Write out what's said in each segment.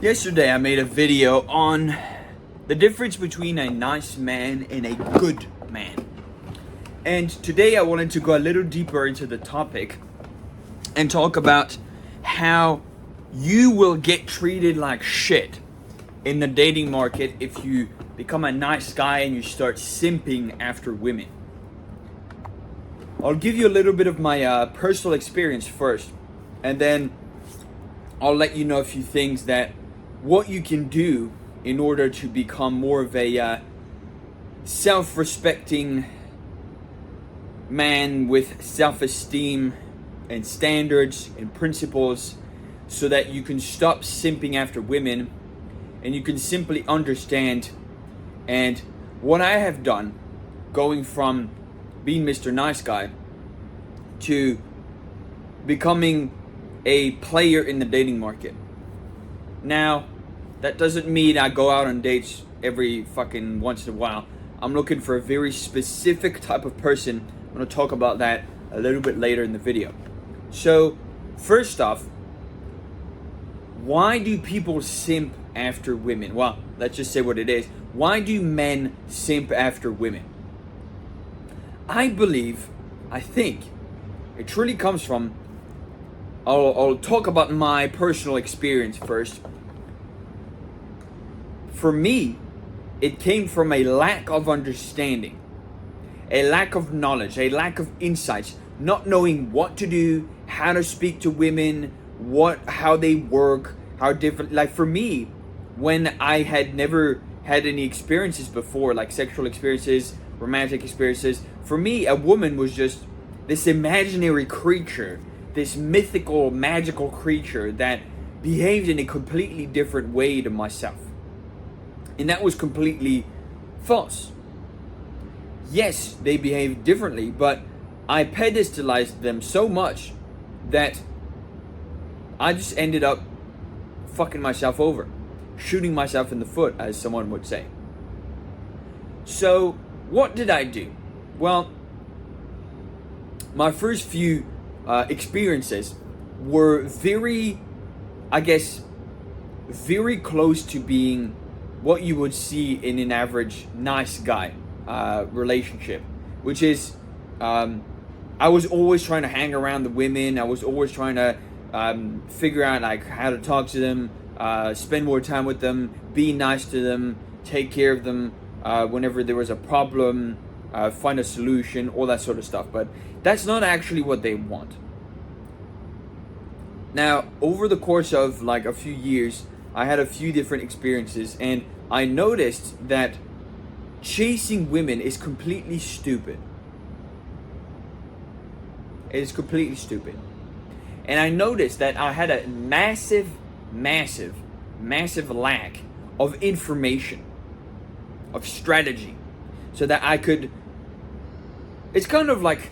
Yesterday I made a video on the difference between a nice man and a good man. And today I wanted to go a little deeper into the topic and talk about how you will get treated like shit in the dating market if you become a nice guy and you start simping after women. I'll give you a little bit of my personal experience first, and then I'll let you know a few things that what you can do in order to become more of a self-respecting man with self-esteem and standards and principles, so that you can stop simping after women and you can simply understand. And what I have done, going from being Mr. Nice Guy to becoming a player in the dating market. Now, that doesn't mean I go out on dates every fucking once in a while. I'm looking for a very specific type of person. I'm going to talk about that a little bit later in the video. So, first off, why do people simp after women? Well, let's just say what it is. Why do men simp after women? I think it truly comes from, I'll talk about my personal experience first. For me, it came from a lack of understanding, a lack of knowledge, a lack of insights, not knowing what to do, how to speak to women, how they work, how different. Like for me, when I had never had any experiences before, like sexual experiences, romantic experiences, for me, a woman was just this imaginary creature, this mythical, magical creature that behaved in a completely different way to myself. And that was completely false. Yes, they behaved differently, but I pedestalized them so much that I just ended up fucking myself over, shooting myself in the foot, as someone would say. So, what did I do? Well, my first few experiences were very close to being what you would see in an average nice guy relationship, which is I was always trying to hang around the women. I was always trying to figure out like how to talk to them, spend more time with them, be nice to them, take care of them whenever there was a problem, find a solution, all that sort of stuff. But that's not actually what they want. Now, over the course of like a few years, I had a few different experiences, and I noticed that chasing women is completely stupid. It is completely stupid. And I noticed that I had a massive lack of information, of strategy, so that I could, it's kind of like,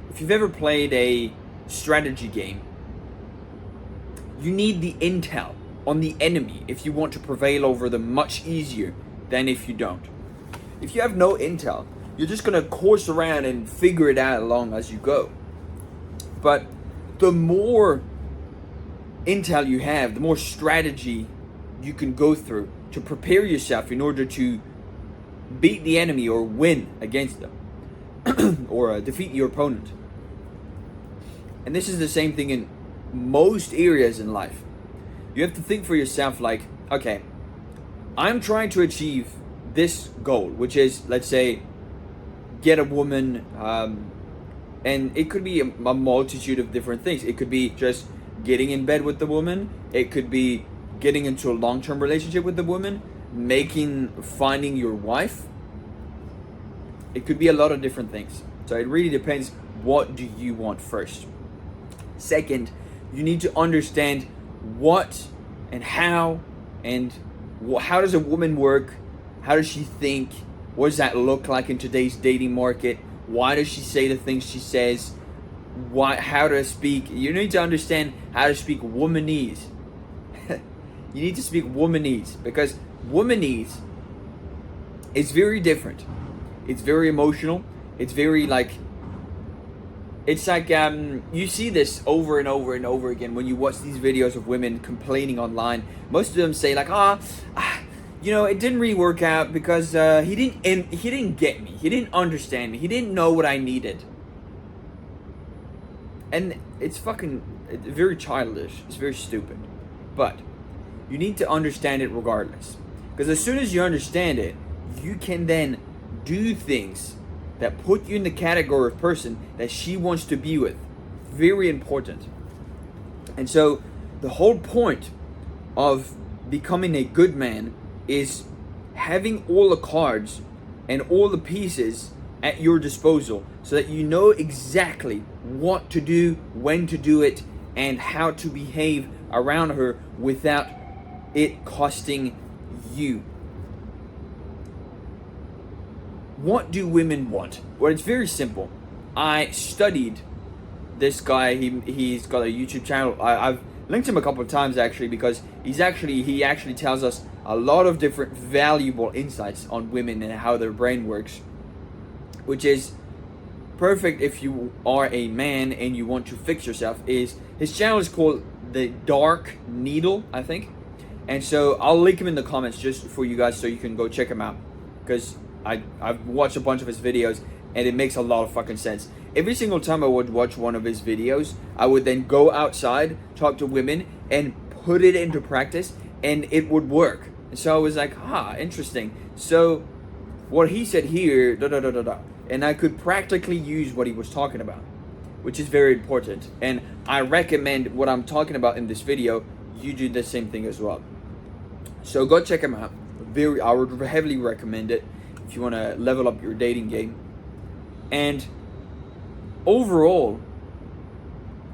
if you've ever played a strategy game, you need the intel on the enemy if you want to prevail over them much easier than if you don't. If you have no intel, you're just going to course around and figure it out along as you go. But the more intel you have, the more strategy you can go through to prepare yourself in order to beat the enemy or win against them or defeat your opponent. And this is the same thing in most areas in life. You have to think for yourself like, okay, I'm trying to achieve this goal, which is, let's say, get a woman, and it could be a multitude of different things. It could be just getting in bed with the woman. It could be getting into a long-term relationship with the woman, finding your wife. It could be a lot of different things. So it really depends, what do you want first? Second, you need to understand what and how does a woman work? How does she think? What does that look like in today's dating market? Why does she say the things she says? How to speak? You need to understand how to speak womanese. You need to speak womanese, because womanese is very different. It's very emotional. It's very like It's like you see this over and over and over again when you watch these videos of women complaining online. Most of them say like, you know, it didn't really work out because he didn't get me, he didn't understand me, he didn't know what I needed. And it's very childish. It's very stupid. But you need to understand it regardless, because as soon as you understand it, you can then do things that put you in the category of person that she wants to be with. Very important. And so the whole point of becoming a good man is having all the cards and all the pieces at your disposal, so that you know exactly what to do, when to do it, and how to behave around her without it costing you. What do women want? Well, it's very simple. I studied this guy. He's got a YouTube channel. I've linked him a couple of times actually, because he actually tells us a lot of different valuable insights on women and how their brain works, which is perfect if you are a man and you want to fix yourself. His channel is called The Dark Needle, I think. And so I'll link him in the comments just for you guys so you can go check him out, because I've watched a bunch of his videos and it makes a lot of fucking sense. Every single time I would watch one of his videos, I would then go outside, talk to women, and put it into practice, and it would work. And so I was like, interesting. So what he said here, and I could practically use what he was talking about, which is very important. And I recommend what I'm talking about in this video, you do the same thing as well. So go check him out. I would heavily recommend it if you want to level up your dating game. And overall,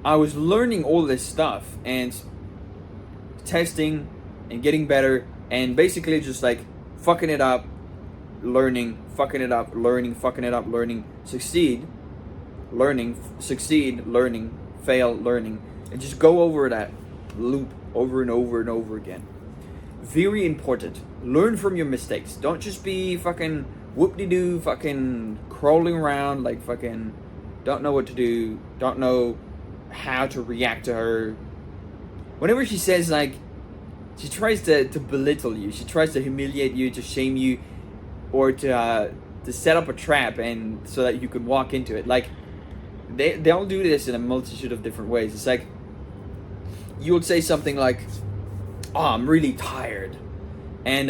I was learning all this stuff and testing and getting better, and basically just like fucking it up, learning, fucking it up, learning, fucking it up, learning, succeed, learning, succeed, learning, fail, learning, and just go over that loop over and over and over again. Very important. Learn from your mistakes. Don't just be fucking whoop-de-doo, fucking crawling around like fucking don't know what to do, don't know how to react to her. Whenever she says like, she tries to belittle you, she tries to humiliate you, to shame you, or to set up a trap and so that you could walk into it. Like they'll do this in a multitude of different ways. It's like you would say something like, I'm really tired, and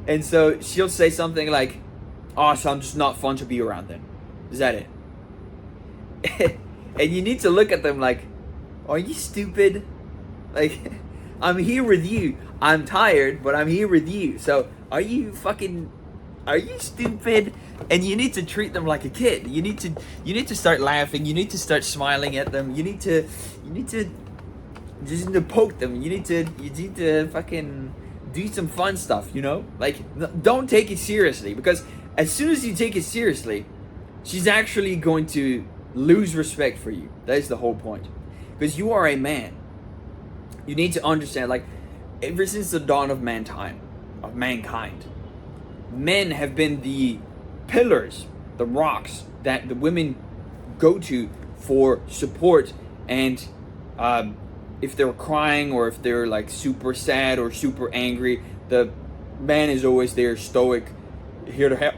and so she'll say something like, so I'm just not fun to be around then. Is that it? And you need to look at them like, are you stupid? Like, I'm here with you. I'm tired, but I'm here with you. So are you stupid? And you need to treat them like a kid. You need to start laughing. You need to start smiling at them. You need to just poke them. You need to fucking do some fun stuff, you know? Like, don't take it seriously, because as soon as you take it seriously, she's actually going to lose respect for you. That is the whole point. Because you are a man. You need to understand, like, ever since the dawn of mankind, men have been the pillars, the rocks that the women go to for support. And if they're crying, or if they're like super sad or super angry, the man is always there, stoic, here to help,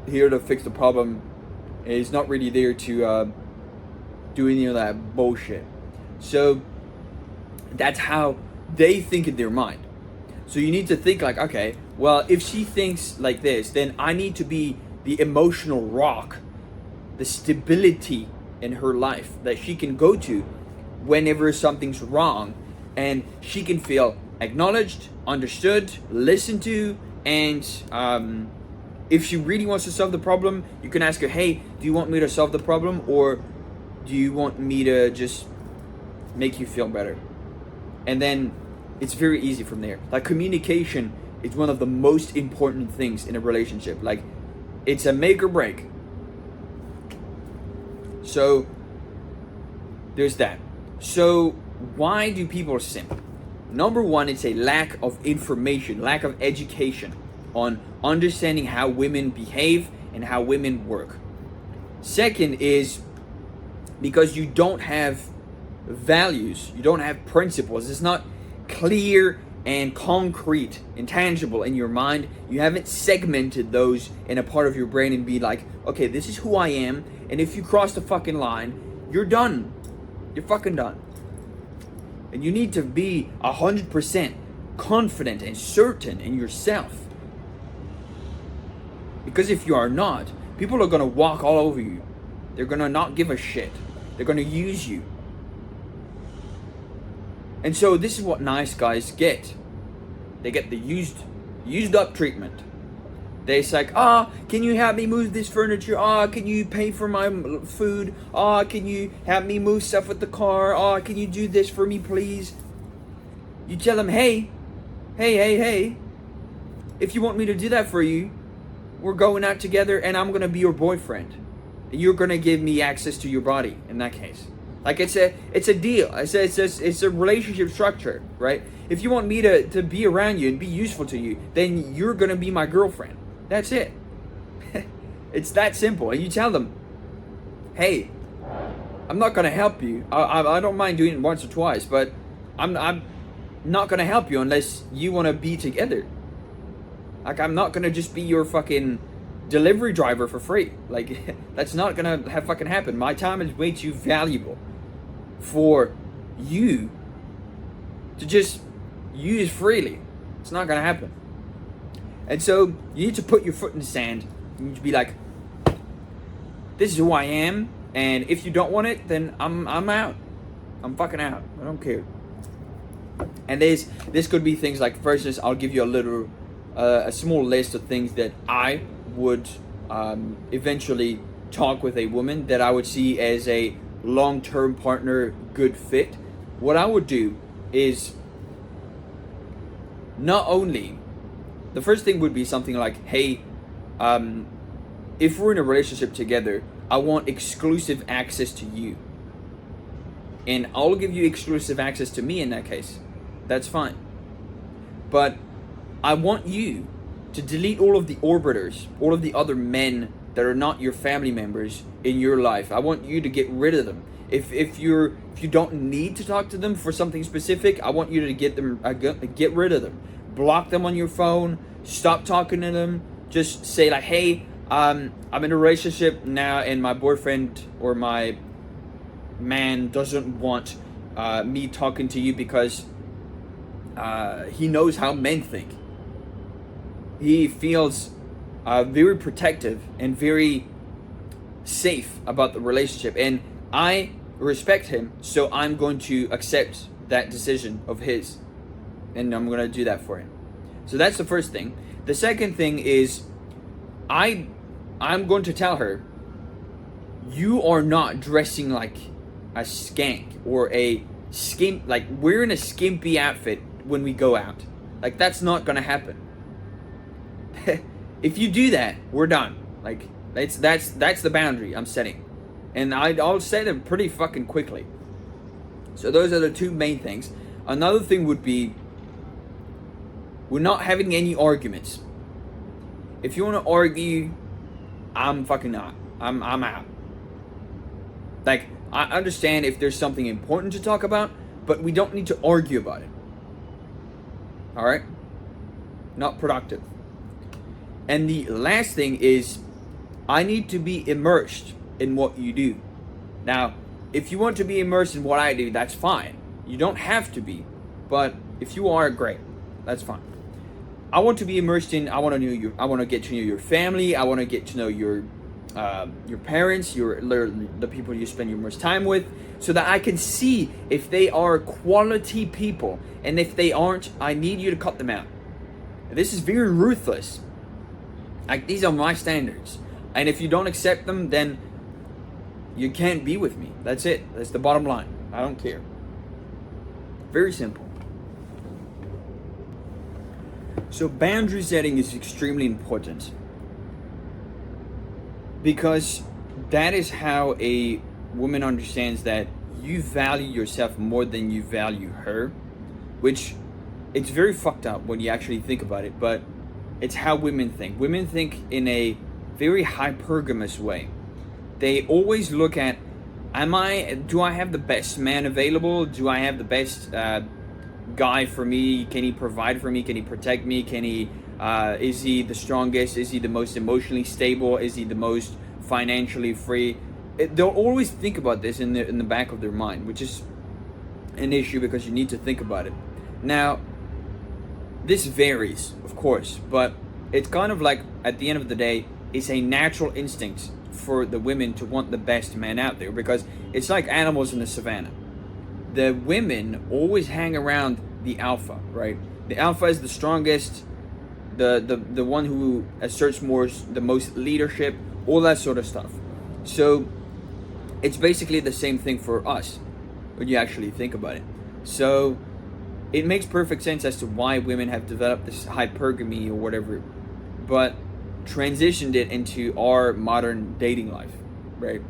here to fix the problem. And he's not really there to do any of that bullshit. So that's how they think in their mind. So you need to think like, okay, well, if she thinks like this, then I need to be the emotional rock, the stability in her life that she can go to whenever something's wrong, and she can feel acknowledged, understood, listened to. And if she really wants to solve the problem, you can ask her, hey, do you want me to solve the problem, or do you want me to just make you feel better? And then it's very easy from there. Like, communication is one of the most important things in a relationship. Like, it's a make or break. So there's that. So why do people simp? Number one, it's a lack of information, lack of education. on understanding how women behave and how women work. Second is because you don't have values, you don't have principles. It's not clear and concrete and tangible in your mind. You haven't segmented those in a part of your brain and be like, okay, this is who I am, and if you cross the fucking line, you're done. You're fucking done. And you need to be 100% confident and certain in yourself. Because if you are not, people are going to walk all over you. They're going to not give a shit. They're going to use you. And so this is what nice guys get. They get the used up treatment. They say, can you help me move this furniture? Can you pay for my food? Can you help me move stuff with the car? Can you do this for me, please? You tell them, hey, if you want me to do that for you, we're going out together and I'm going to be your boyfriend. And you're going to give me access to your body in that case. Like it's a deal. It's a relationship structure, right? If you want me to be around you and be useful to you, then you're going to be my girlfriend. That's it. It's that simple. And you tell them, hey, I'm not going to help you. I don't mind doing it once or twice, but I'm not going to help you unless you want to be together. Like, I'm not going to just be your fucking delivery driver for free. Like, that's not going to fucking happen. My time is way too valuable for you to just use freely. It's not going to happen. And so you need to put your foot in the sand. You need to be like, this is who I am, and if you don't want it, then I'm out. I'm fucking out. I don't care. And this could be things like, for instance, I'll give you a small list of things that I would eventually talk with a woman that I would see as a long-term partner, good fit. What I would do is not only, the first thing would be something like, hey, if we're in a relationship together, I want exclusive access to you. And I'll give you exclusive access to me in that case. That's fine. But I want you to delete all of the orbiters, all of the other men that are not your family members in your life. I want you to get rid of them. If you don't need to talk to them for something specific, I want you to get rid of them. Block them on your phone. Stop talking to them. Just say like, hey, I'm in a relationship now, and my boyfriend or my man doesn't want me talking to you because he knows how men think. He feels very protective and very safe about the relationship, and I respect him, so I'm going to accept that decision of his, and I'm going to do that for him. So that's the first thing. The second thing is I'm going to tell her, you are not dressing like a skank or a skimp, like wearing a skimpy outfit when we go out. Like, that's not going to happen. If you do that, we're done. Like, that's the boundary I'm setting, and I'll set it pretty fucking quickly. So those are the two main things. Another thing would be, we're not having any arguments. If you want to argue, I'm fucking not. I'm out. Like, I understand if there's something important to talk about, but we don't need to argue about it. All right? Not productive. And the last thing is, I need to be immersed in what you do. Now, if you want to be immersed in what I do, that's fine. You don't have to be, but if you are, great. That's fine. I want to be immersed in. I want to get to know your family. I want to get to know your parents, the people you spend your most time with, so that I can see if they are quality people, and if they aren't, I need you to cut them out. This is very ruthless. Like, these are my standards, and if you don't accept them, then you can't be with me. That's it. That's the bottom line. I don't care. Very simple. So boundary setting is extremely important, because that is how a woman understands that you value yourself more than you value her, which it's very fucked up when you actually think about it, but It's how women think. Women think in a very hypergamous way. They always look at, do I have the best man available? Do I have the best guy for me? Can he provide for me? Can he protect me? Is he the strongest? Is he the most emotionally stable? Is he the most financially free? They'll always think about this in the back of their mind, which is an issue because you need to think about it. Now, this varies, of course, but it's kind of like, at the end of the day, it's a natural instinct for the women to want the best man out there, because it's like animals in the savannah. The women always hang around the alpha, right? The alpha is the strongest, the one who asserts more, the most leadership, all that sort of stuff. So it's basically the same thing for us when you actually think about it. So it makes perfect sense as to why women have developed this hypergamy or whatever, but transitioned it into our modern dating life, right?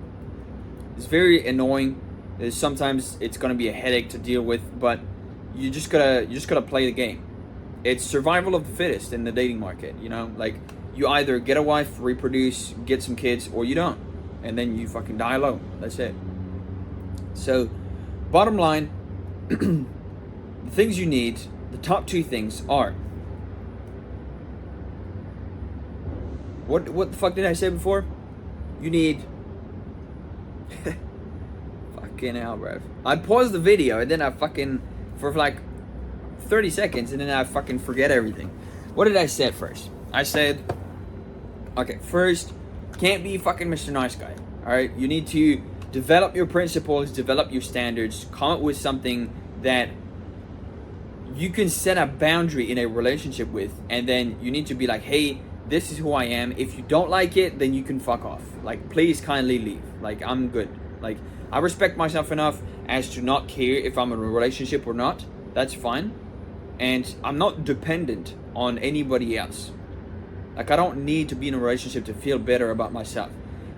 It's very annoying. Sometimes it's gonna be a headache to deal with, but you just gotta play the game. It's survival of the fittest in the dating market, you know? Like, you either get a wife, reproduce, get some kids, or you don't. And then you fucking die alone. That's it. So, bottom line, the things you need, the top two things are... What the fuck did I say before? You need... fucking hell, bro. I paused the video and then I fucking... For like 30 seconds and then I fucking forget everything. What did I say at first? I said... Okay, first, can't be fucking Mr. Nice Guy. Alright? You need to develop your principles, develop your standards, come up with something that you can set a boundary in a relationship with, and then you need to be like, hey, this is who I am. If you don't like it, then you can fuck off. Like, please kindly leave. Like, I'm good. Like, I respect myself enough as to not care if I'm in a relationship or not. That's fine. And I'm not dependent on anybody else. Like, I don't need to be in a relationship to feel better about myself.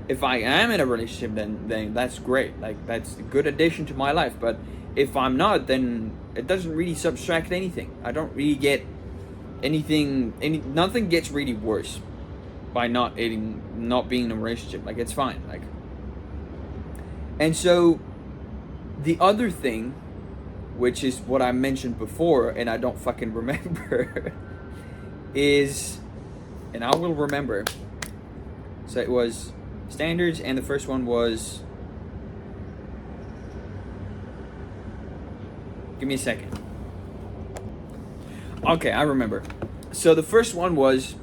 If I am in a relationship, then that's great. Like, that's a good addition to my life. But if I'm not, then it doesn't really subtract anything. I don't really get anything. Nothing gets really worse by not being in a relationship. Like, it's fine. Like, and so the other thing, which is what I mentioned before, and I don't fucking remember, is, and I will remember. So it was standards, and the first one was, give me a second. Okay, I remember. So the first one was,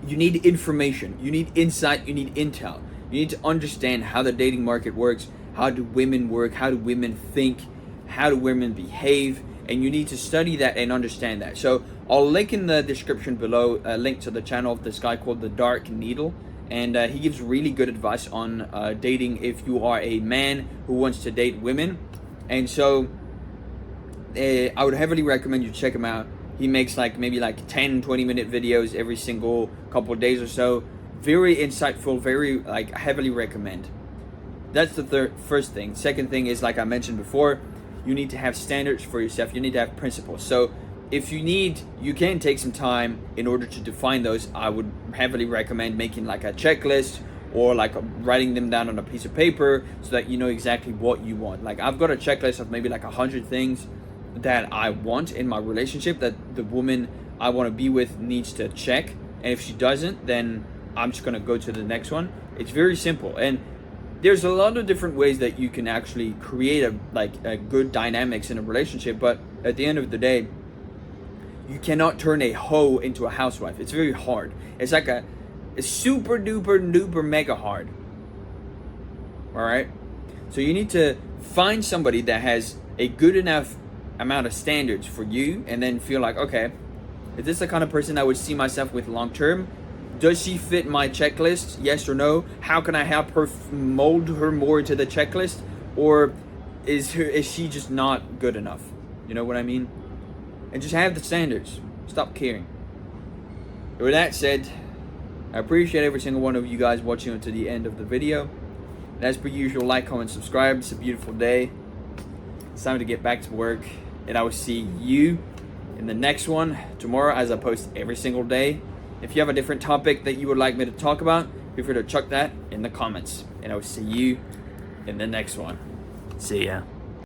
you need information, you need insight, you need intel. You need to understand how the dating market works, how do women work, how do women think, how do women behave, and you need to study that and understand that. So I'll link in the description below a link to the channel of this guy called The Dark Needle, and he gives really good advice on dating if you are a man who wants to date women. And so I would heavily recommend you check him out. He makes maybe 10-20 minute videos every single couple of days or so. Very insightful, very heavily recommend. That's the first thing. Second thing is, like I mentioned before, you need to have standards for yourself. You need to have principles. So if you can take some time in order to define those. I would heavily recommend making a checklist, or writing them down on a piece of paper so that you know exactly what you want. I've got a checklist of maybe 100 things that I want in my relationship that the woman I want to be with needs to check. And if she doesn't, then I'm just going to go to the next one. It's very simple. And there's a lot of different ways that you can actually create a good dynamics in a relationship. But at the end of the day, you cannot turn a hoe into a housewife. It's very hard. It's a super duper mega hard. All right. So you need to find somebody that has a good enough amount of standards for you, and then feel like, okay, is this the kind of person I would see myself with long term? Does she fit my checklist? Yes or no? How can I help her mold her more into the checklist? Or is she just not good enough? You know what I mean? And just have the standards. Stop caring. With that said, I appreciate every single one of you guys watching until the end of the video. And as per usual, like, comment, subscribe. It's a beautiful day. It's time to get back to work. And I will see you in the next one tomorrow, as I post every single day. If you have a different topic that you would like me to talk about, feel free to chuck that in the comments. And I will see you in the next one. See ya.